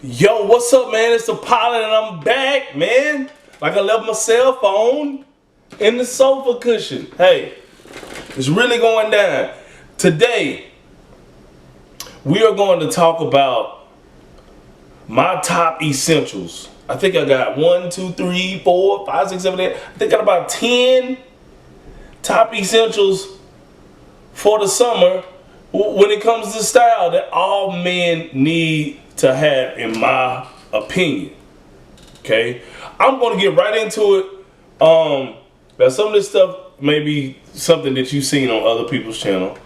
Yo, what's up, man? It's the pilot, and I'm back, man. Like I left my cell phone in the sofa cushion. Hey, it's really going down. Today, we are going to talk about my top essentials. I think I got 1, 2, 3, 4, 5, 6, 7, 8. I think I got about 10 top essentials for the summer when it comes to style that all men need to have, in my opinion. Okay, I'm gonna get right into it. Now some of this stuff may be something that you've seen on other people's channel,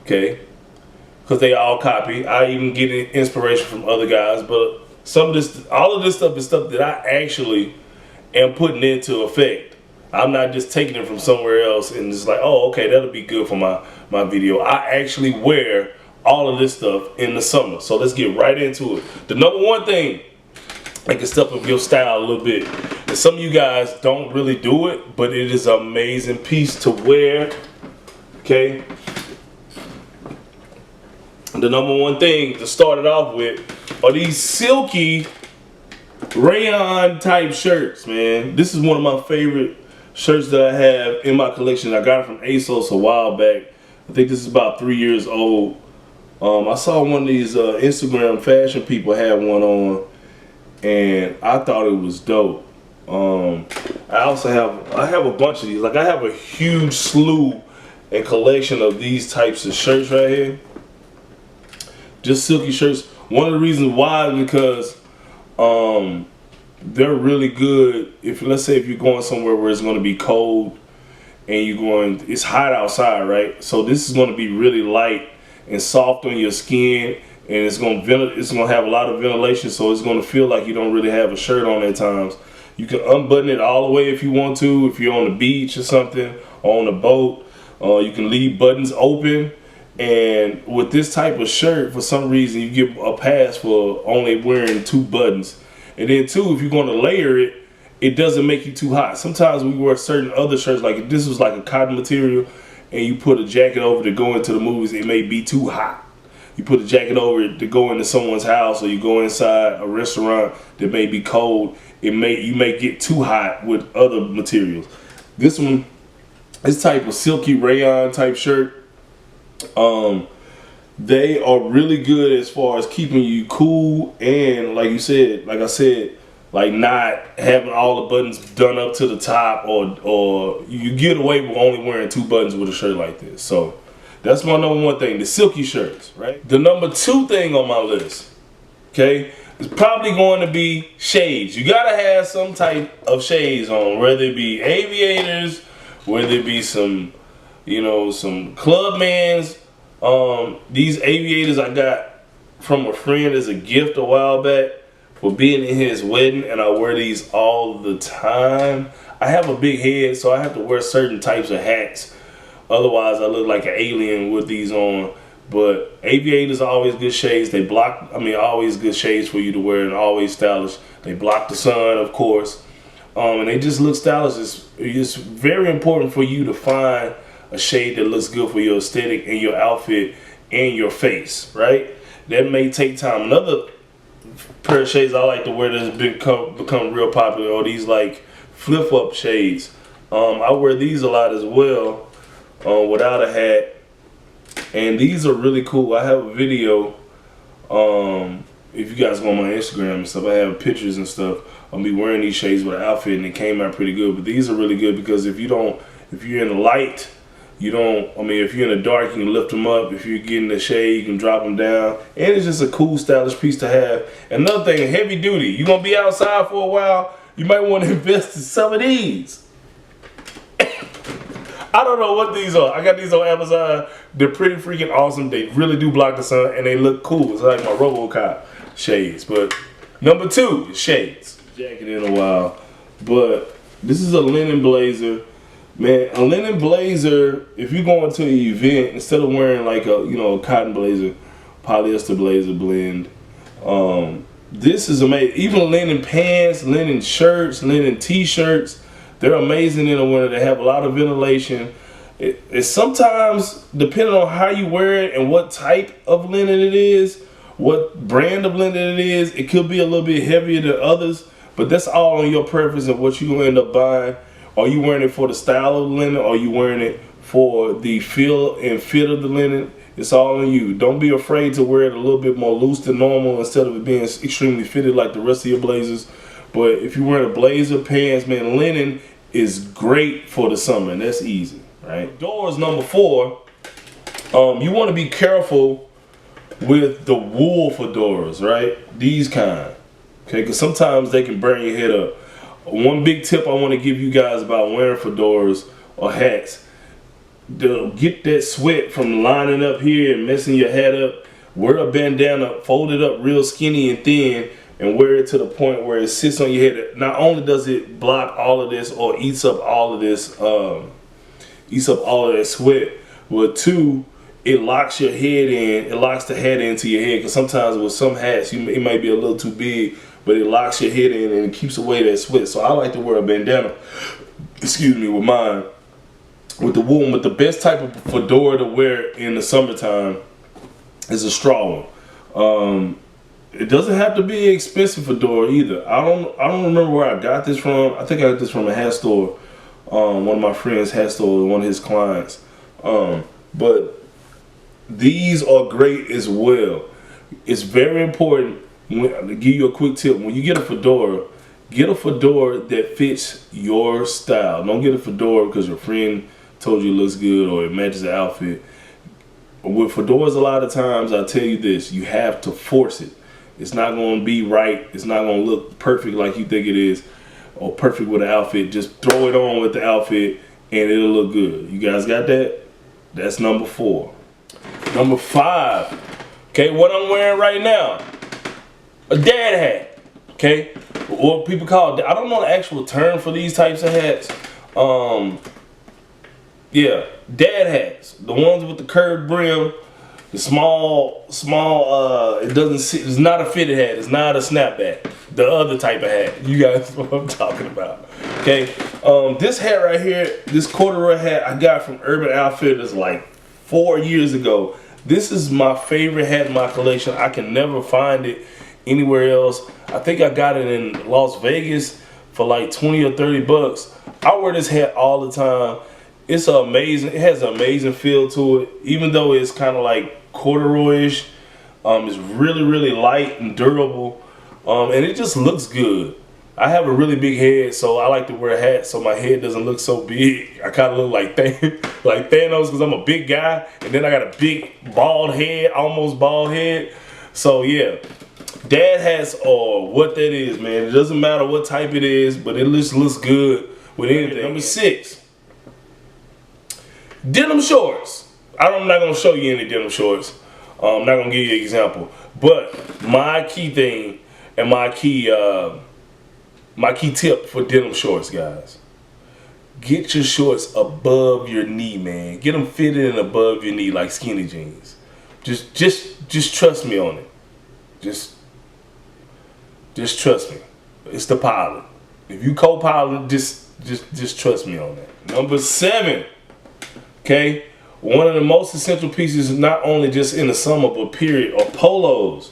okay, because they all copy. I even get inspiration from other guys, but all of this stuff is stuff that I actually am putting into effect. I'm not just taking it from somewhere else and just like, oh, okay, that'll be good for my video. I actually wear all of this stuff in the summer. So let's get right into it. The number one thing that can step up your style a little bit, and some of you guys don't really do it, but it is an amazing piece to wear. Okay. The number one thing to start it off with are these silky rayon type shirts, man. This is one of my favorite shirts that I have in my collection. I got it from ASOS a while back. I think this is about 3 years old. I saw one of these Instagram fashion people have one on, and I thought it was dope. I have a bunch of these. Like, I have a huge slew and collection of these types of shirts right here. Just silky shirts. One of the reasons why is because they're really good if, let's say, if you're going somewhere where it's going to be cold and it's hot outside, right? So this is going to be really light and soft on your skin, and it's going to have a lot of ventilation, so it's going to feel like you don't really have a shirt on at times. You can unbutton it all the way if you want to, if you're on the beach or something, or on a boat. You can leave buttons open, and with this type of shirt, for some reason, you get a pass for only wearing 2 buttons. And then too, if you're going to layer it, it doesn't make you too hot. Sometimes we wear certain other shirts, like if this was like a cotton material, and you put a jacket over to go into the movies, it may be too hot. You put a jacket over it to go into someone's house, or you go inside a restaurant that may be cold, you may get too hot with other materials. This one, this type of silky rayon type shirt, they are really good as far as keeping you cool, and like I said, like not having all the buttons done up to the top, or you get away with only wearing 2 buttons with a shirt like this. So that's my number one thing, the silky shirts, right? The number 2 thing on my list, okay, is probably going to be shades. You gotta have some type of shades on, whether it be Aviators, whether it be some Clubmans. These Aviators I got from a friend as a gift a while back for being in his wedding, and I wear these all the time. I have a big head, so I have to wear certain types of hats. Otherwise, I look like an alien with these on. But Aviators are always good shades. Always good shades for you to wear, and always stylish. They block the sun, of course. And they just look stylish. It's very important for you to find a shade that looks good for your aesthetic and your outfit and your face, right? That may take time. Another pair of shades I like to wear that's become real popular are these like flip-up shades. I wear these a lot as well, without a hat, and these are really cool. I have a video, if you guys go on my Instagram and stuff, I have pictures and stuff of me wearing these shades with an outfit, and it came out pretty good. But these are really good because if you're in the light, if you're in the dark, you can lift them up. If you're getting the shade, you can drop them down. And it's just a cool, stylish piece to have. Another thing, heavy duty. You're going to be outside for a while, you might want to invest in some of these. I don't know what these are. I got these on Amazon. They're pretty freaking awesome. They really do block the sun, and they look cool. It's like my RoboCop shades. But number 2 is shades. Jacket in a while. But this is a linen blazer. Man, a linen blazer, if you're going to an event, instead of wearing like a cotton blazer, polyester blazer blend, this is amazing. Even linen pants, linen shirts, linen t-shirts, they're amazing in the winter. They have a lot of ventilation. It's sometimes, depending on how you wear it and what type of linen it is, what brand of linen it is. It could be a little bit heavier than others, but that's all on your preference of what you're gonna end up buying. Are you wearing it for the style of the linen? Or are you wearing it for the feel and fit of the linen? It's all on you. Don't be afraid to wear it a little bit more loose than normal instead of it being extremely fitted like the rest of your blazers. But if you're wearing a blazer, pants, man, linen is great for the summer, and that's easy, right? Doors number 4. You want to be careful with the wool fedoras, right? These kind, okay? Because sometimes they can burn your head up. One big tip I want to give you guys about wearing fedoras or hats: to get that sweat from lining up here and messing your head up. Wear a bandana, fold it up real skinny and thin, and wear it to the point where it sits on your head. Not only does it block all of this or eats up all of this, eats up all of that sweat, but 2, it locks your head in. It locks the head into your head, because sometimes with some hats, it might be a little too big, but it locks your head in and it keeps away that sweat. So I like to wear a bandana, excuse me, with mine, with the wool. But the best type of fedora to wear in the summertime is a straw one. It doesn't have to be an expensive fedora either. I don't remember where I got this from. I think I got this from a hat store. One of my friends' hat store, one of his clients. But these are great as well. It's very important. To give you a quick tip: when you get a fedora that fits your style. Don't get a fedora because your friend told you it looks good or it matches the outfit. With fedoras, a lot of times, I'll tell you this: you have to force it. It's not going to be right. It's not going to look perfect like you think it is, or perfect with the outfit. Just throw it on with the outfit and it'll look good. You guys got that? That's number 4. Number 5. Okay, what I'm wearing right now: a dad hat. Okay, what people call it, I don't know the actual term for these types of hats. Yeah, dad hats. The ones with the curved brim, the small. It doesn't sit. It's not a fitted hat. It's not a snapback. The other type of hat. You guys know what I'm talking about. Okay, this hat right here, this corduroy hat, I got from Urban Outfitters like 4 years ago. This is my favorite hat in my collection. I can never find it anywhere else. I think I got it in Las Vegas for like 20 or 30 bucks. I wear this hat all the time. It's amazing. It has an amazing feel to it, even though it's kind of like corduroyish. It's really, really light and durable, and it just looks good. I have a really big head, so I like to wear hats so my head doesn't look so big. I kind of look like Thanos because I'm a big guy, and then I got a big bald head, almost bald head. So yeah, dad hats are what that is, man. It doesn't matter what type it is, but it just looks good with anything. Number 6, denim shorts. I'm not gonna show you any denim shorts. I'm not gonna give you an example, but my key thing and my key tip for denim shorts, guys: get your shorts above your knee, man. Get them fitted in above your knee like skinny jeans. Just trust me on it. Just trust me. It's the pilot. If you co-pilot, just trust me on that. Number 7. Okay, one of the most essential pieces, not only just in the summer but period, are polos.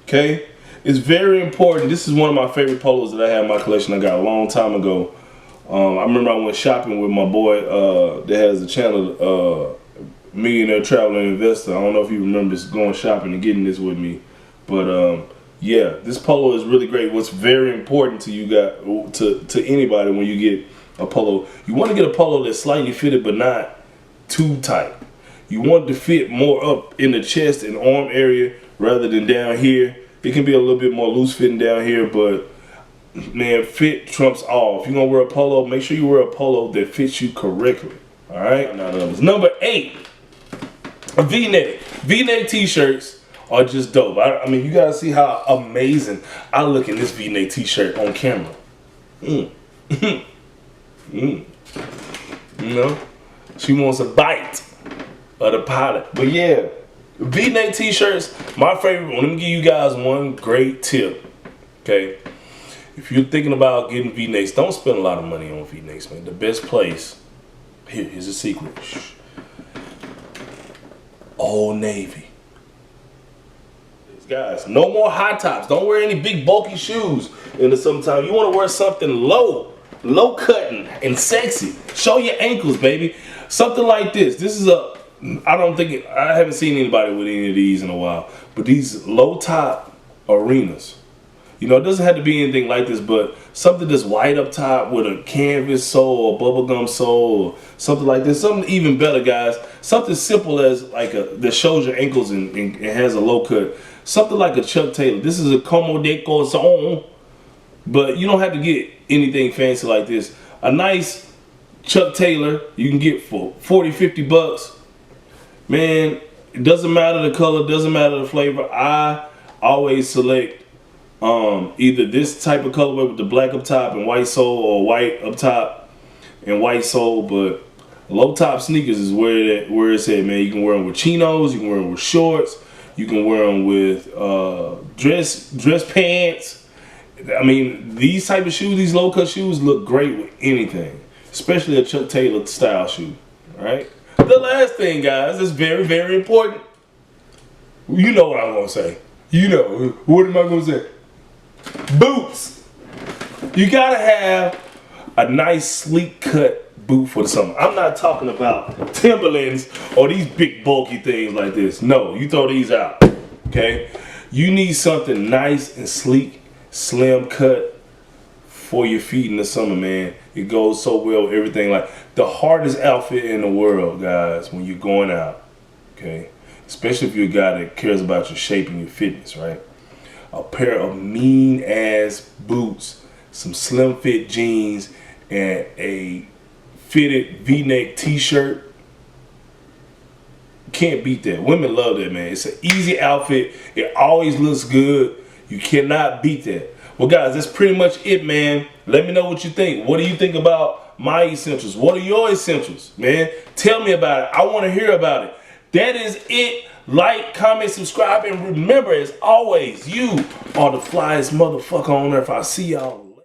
Okay, it's very important. This is one of my favorite polos that I have in my collection. I got a long time ago. I remember I went shopping with my boy that has a channel, Millionaire Traveler Investor. I don't know if you remember going shopping and getting this with me, but yeah, this polo is really great. What's very important to you guys, to anybody, when you get a polo, you want to get a polo that's slightly fitted but not too tight. You want to fit more up in the chest and arm area rather than down here. It can be a little bit more loose fitting down here, but man, fit trumps all. If you're gonna wear a polo, make sure you wear a polo that fits you correctly. All right. Number 8, a V-neck. V-neck t-shirts are just dope. I mean, you guys see how amazing I look in this V-neck t-shirt on camera. You know, she wants a bite of the pilot. But yeah, V-neck t-shirts, my favorite. Let me give you guys one great tip. Okay, if you're thinking about getting V-necks, don't spend a lot of money on V-necks, man. The best place, here's a secret. Old Navy. Guys, no more high tops. Don't wear any big bulky shoes in the summertime. You want to wear something low cutting and sexy. Show your ankles, baby. Something like this. This is a, I haven't seen anybody with any of these in a while, but these low top arenas. You know, it doesn't have to be anything like this, but something that's white up top with a canvas sole or bubblegum sole or something like this. Something even better, guys. Something simple as like that shows your ankles and has a low cut. Something like a Chuck Taylor. This is a Como de Corazon, but you don't have to get anything fancy like this. A nice Chuck Taylor you can get for 40, 50 bucks. Man, it doesn't matter the color, doesn't matter the flavor. I always select either this type of colorway with the black up top and white sole, or white up top and white sole. But low top sneakers is where it's at, man. You can wear them with chinos, you can wear them with shorts, you can wear them with dress pants. I mean, these type of shoes, these low cut shoes look great with anything, especially a Chuck Taylor style shoe. All right. The last thing, guys, is very, very important. You know what I'm gonna say. You know what am I gonna say? Boots. You gotta have a nice sleek cut boot for the summer. I'm not talking about Timberlands or these big bulky things like this. No, you throw these out. Okay? You need something nice and sleek, slim cut for your feet in the summer, man. It goes so well with everything. Like the hardest outfit in the world, guys, when you're going out. Okay? Especially if you're a guy that cares about your shape and your fitness, right? A pair of mean ass boots, some slim fit jeans, and a fitted V-neck t-shirt. Can't beat that. Women love that, man. It's an easy outfit. It always looks good. You cannot beat that. Well, guys, that's pretty much it, man. Let me know what you think. What do you think about my essentials? What are your essentials, man? Tell me about it. I want to hear about it. That is it. Like, comment, subscribe, and remember, as always, you are the flyest motherfucker on earth. I'll see y'all